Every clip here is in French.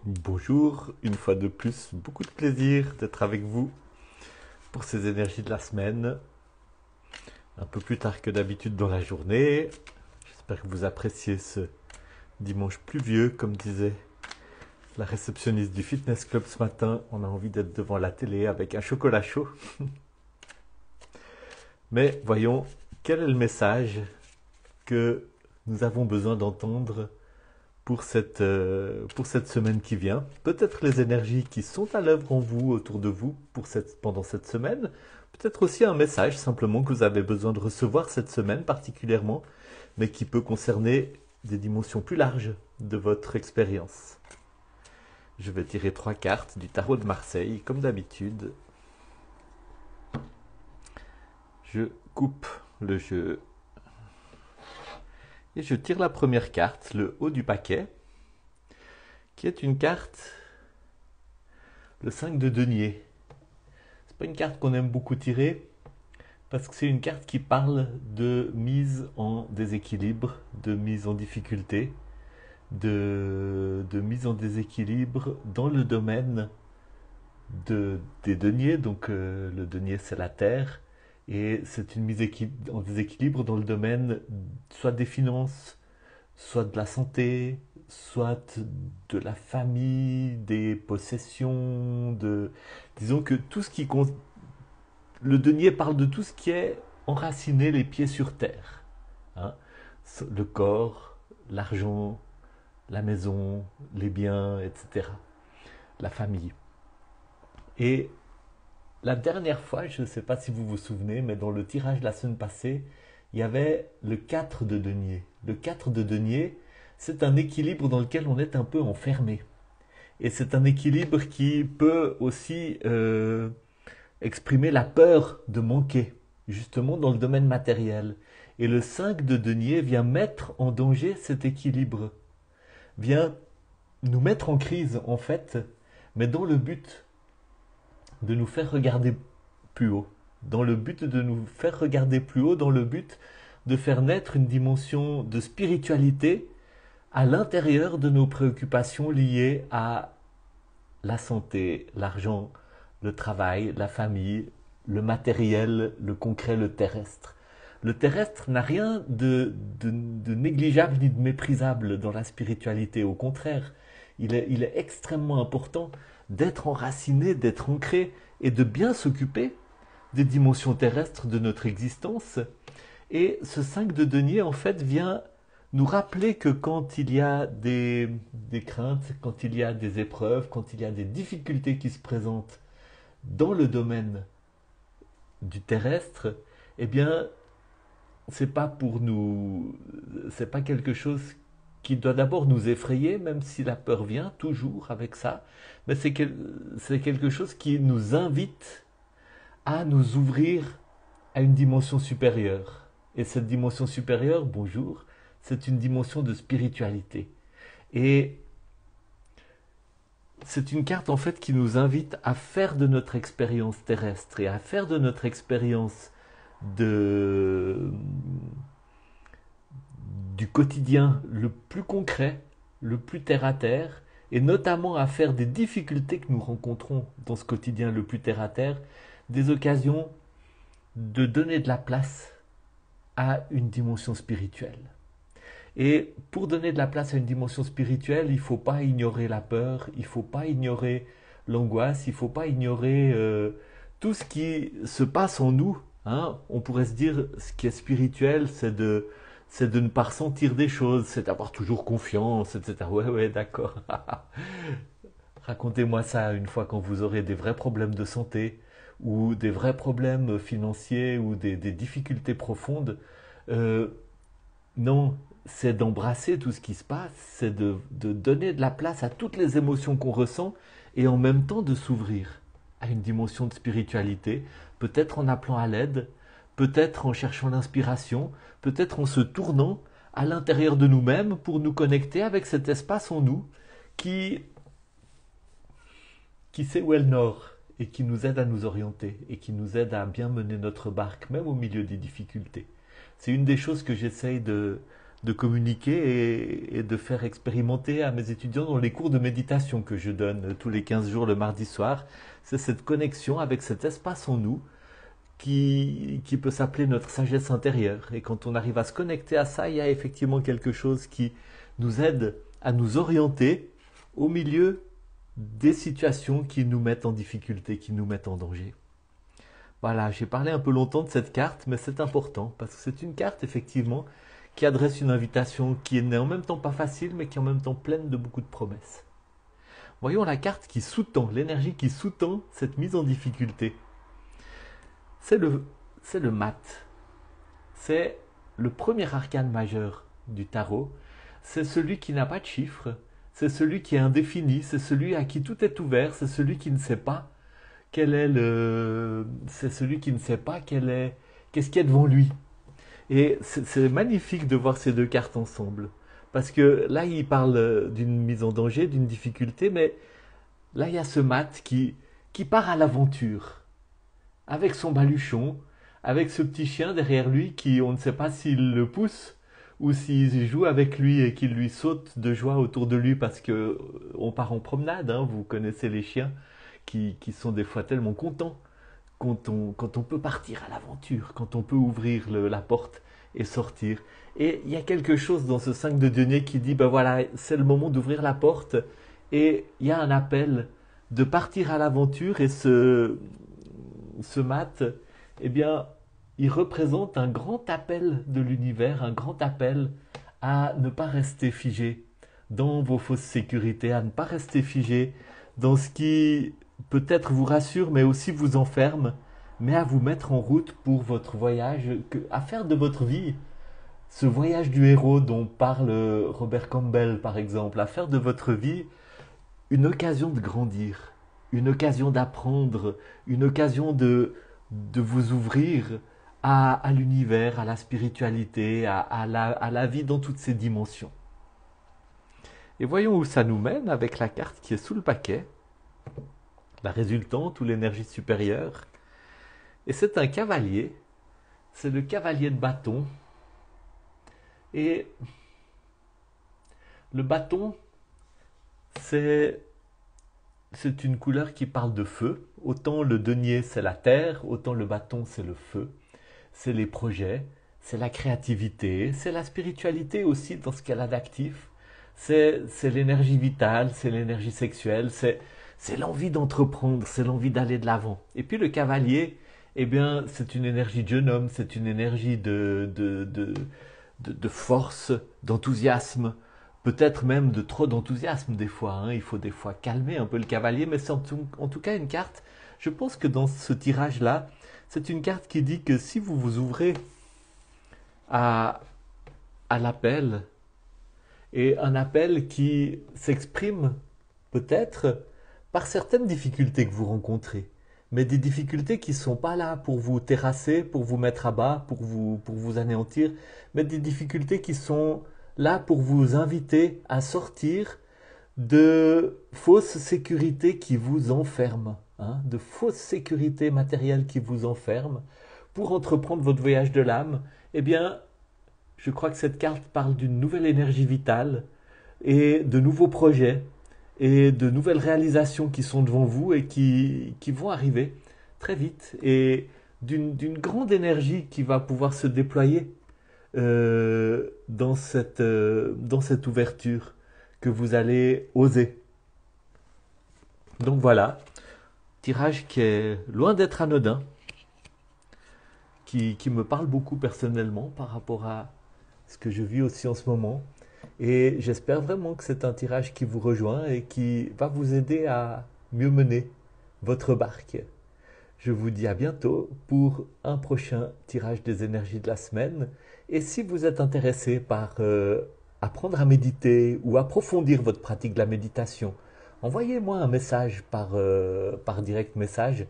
Bonjour, une fois de plus, beaucoup de plaisir d'être avec vous pour ces énergies de la semaine, un peu plus tard que d'habitude dans la journée. J'espère que vous appréciez ce dimanche pluvieux, comme disait la réceptionniste du fitness club ce matin. On a envie d'être devant la télé avec un chocolat chaud. Mais voyons, quel est le message que nous avons besoin d'entendre pour cette semaine qui vient. Peut-être les énergies qui sont à l'œuvre en vous, autour de vous, pendant cette semaine. Peut-être aussi un message simplement que vous avez besoin de recevoir cette semaine particulièrement, mais qui peut concerner des dimensions plus larges de votre expérience. Je vais tirer 3 cartes du tarot de Marseille, comme d'habitude. Je coupe le jeu et je tire la première carte, le haut du paquet, qui est une carte, le 5 de denier. C'est pas une carte qu'on aime beaucoup tirer, parce que c'est une carte qui parle de mise en déséquilibre, de mise en difficulté, de mise en déséquilibre dans le domaine des deniers. Donc le denier c'est la terre, et c'est une mise en déséquilibre dans le domaine soit des finances, soit de la santé, soit de la famille, des possessions, disons que tout ce qui compte. Le denier parle de tout ce qui est enraciné les pieds sur terre, hein. Le corps, l'argent, la maison, les biens, etc. La famille. Et la dernière fois, je ne sais pas si vous vous souvenez, mais dans le tirage de la semaine passée, il y avait le 4 de denier. Le 4 de denier, c'est un équilibre dans lequel on est un peu enfermé. Et c'est un équilibre qui peut aussi exprimer la peur de manquer, justement dans le domaine matériel. Et le 5 de denier vient mettre en danger cet équilibre, vient nous mettre en crise en fait, mais dans le but de nous faire regarder plus haut, dans le but de nous faire regarder plus haut, dans le but de faire naître une dimension de spiritualité à l'intérieur de nos préoccupations liées à la santé, l'argent, le travail, la famille, le matériel, le concret, le terrestre. Le terrestre n'a rien de négligeable ni de méprisable dans la spiritualité. Au contraire, il est extrêmement important d'être enraciné, d'être ancré et de bien s'occuper des dimensions terrestres de notre existence. Et ce 5 de denier, en fait, vient nous rappeler que quand il y a des craintes, quand il y a des épreuves, quand il y a des difficultés qui se présentent dans le domaine du terrestre, eh bien, c'est pas quelque chose qui doit d'abord nous effrayer, même si la peur vient toujours avec ça, mais c'est quelque chose qui nous invite à nous ouvrir à une dimension supérieure. Et cette dimension supérieure, bonjour, c'est une dimension de spiritualité. Et c'est une carte en fait qui nous invite à faire de notre expérience terrestre et à faire de notre expérience de, du quotidien le plus concret, le plus terre à terre, et notamment à faire des difficultés que nous rencontrons dans ce quotidien le plus terre à terre, des occasions de donner de la place à une dimension spirituelle. Et pour donner de la place à une dimension spirituelle, il ne faut pas ignorer la peur, il ne faut pas ignorer l'angoisse, il ne faut pas ignorer tout ce qui se passe en nous, hein. On pourrait se dire, ce qui est spirituel, c'est de ne pas ressentir des choses, c'est d'avoir toujours confiance, etc. Ouais, ouais, d'accord. Racontez-moi ça une fois quand vous aurez des vrais problèmes de santé ou des vrais problèmes financiers ou des difficultés profondes. Euh, non, c'est d'embrasser tout ce qui se passe, c'est de donner de la place à toutes les émotions qu'on ressent et en même temps de s'ouvrir à une dimension de spiritualité, peut-être en appelant à l'aide, peut-être en cherchant l'inspiration, peut-être en se tournant à l'intérieur de nous-mêmes pour nous connecter avec cet espace en nous qui, qui sait où est le nord et qui nous aide à nous orienter et qui nous aide à bien mener notre barque, même au milieu des difficultés. C'est une des choses que j'essaye de communiquer et de faire expérimenter à mes étudiants dans les cours de méditation que je donne tous les 15 jours le mardi soir. C'est cette connexion avec cet espace en nous qui peut s'appeler notre sagesse intérieure. Et quand on arrive à se connecter à ça, il y a effectivement quelque chose qui nous aide à nous orienter au milieu des situations qui nous mettent en difficulté, qui nous mettent en danger. Voilà, j'ai parlé un peu longtemps de cette carte, mais c'est important, parce que c'est une carte, effectivement, qui adresse une invitation qui n'est en même temps pas facile, mais qui est en même temps pleine de beaucoup de promesses. Voyons la carte qui sous-tend, l'énergie qui sous-tend cette mise en difficulté. C'est le mat. C'est le premier arcane majeur du tarot. C'est celui qui n'a pas de chiffre. C'est celui qui est indéfini. C'est celui à qui tout est ouvert. C'est celui qui ne sait pas c'est celui qui ne sait pas qu'est-ce qu'il y a devant lui. Et c'est magnifique de voir ces deux cartes ensemble. Parce que là, il parle d'une mise en danger, d'une difficulté, mais là, il y a ce mat qui part à l'aventure. Avec son baluchon, avec ce petit chien derrière lui qui, on ne sait pas s'il le pousse ou s'il joue avec lui et qu'il lui saute de joie autour de lui parce que on part en promenade, hein, vous connaissez les chiens qui sont des fois tellement contents quand on peut partir à l'aventure, quand on peut ouvrir la porte et sortir. Et il y a quelque chose dans ce 5 de denier qui dit, ben voilà, c'est le moment d'ouvrir la porte et il y a un appel de partir à l'aventure et ce mat, eh bien, il représente un grand appel de l'univers, un grand appel à ne pas rester figé dans vos fausses sécurités, à ne pas rester figé dans ce qui peut-être vous rassure, mais aussi vous enferme, mais à vous mettre en route pour votre voyage, à faire de votre vie ce voyage du héros dont parle Robert Campbell, par exemple, à faire de votre vie une occasion de grandir, une occasion d'apprendre, une occasion de vous ouvrir à l'univers, à la spiritualité, à la vie dans toutes ses dimensions. Et voyons où ça nous mène avec la carte qui est sous le paquet, la résultante ou l'énergie supérieure. Et c'est un cavalier, c'est le cavalier de bâton. Et le bâton, c'est une couleur qui parle de feu. Autant le denier, c'est la terre, autant le bâton, c'est le feu. C'est les projets, c'est la créativité, c'est la spiritualité aussi dans ce qu'elle a d'actif. C'est l'énergie vitale, c'est l'énergie sexuelle, c'est l'envie d'entreprendre, c'est l'envie d'aller de l'avant. Et puis le cavalier, eh bien, c'est une énergie de jeune homme, c'est une énergie de force, d'enthousiasme, peut-être même de trop d'enthousiasme des fois. Hein. Il faut des fois calmer un peu le cavalier, mais c'est en tout cas une carte. Je pense que dans ce tirage-là, c'est une carte qui dit que si vous vous ouvrez à l'appel, et un appel qui s'exprime peut-être par certaines difficultés que vous rencontrez, mais des difficultés qui ne sont pas là pour vous terrasser, pour vous mettre à bas, pour vous anéantir, mais des difficultés qui sont là pour vous inviter à sortir de fausses sécurités qui vous enferment, hein, de fausses sécurités matérielles qui vous enferment, pour entreprendre votre voyage de l'âme. Eh bien, je crois que cette carte parle d'une nouvelle énergie vitale et de nouveaux projets et de nouvelles réalisations qui sont devant vous et qui vont arriver très vite et d'une grande énergie qui va pouvoir se déployer dans cette ouverture que vous allez oser. Donc voilà, tirage qui est loin d'être anodin, qui me parle beaucoup personnellement par rapport à ce que je vis aussi en ce moment. Et j'espère vraiment que c'est un tirage qui vous rejoint et qui va vous aider à mieux mener votre barque. Je vous dis à bientôt pour un prochain tirage des énergies de la semaine. Et si vous êtes intéressé par apprendre à méditer ou approfondir votre pratique de la méditation, envoyez-moi un message par direct message.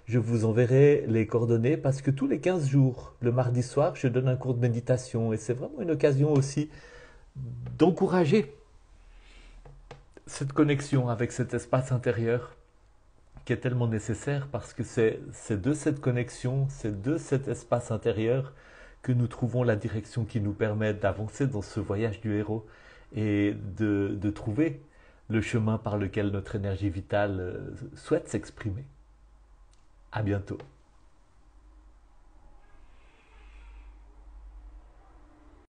Je vous enverrai les coordonnées parce que tous les 15 jours, le mardi soir, je donne un cours de méditation. Et c'est vraiment une occasion aussi d'encourager cette connexion avec cet espace intérieur qui est tellement nécessaire parce que c'est de cette connexion, c'est de cet espace intérieur que nous trouvons la direction qui nous permet d'avancer dans ce voyage du héros et de trouver le chemin par lequel notre énergie vitale souhaite s'exprimer. À bientôt.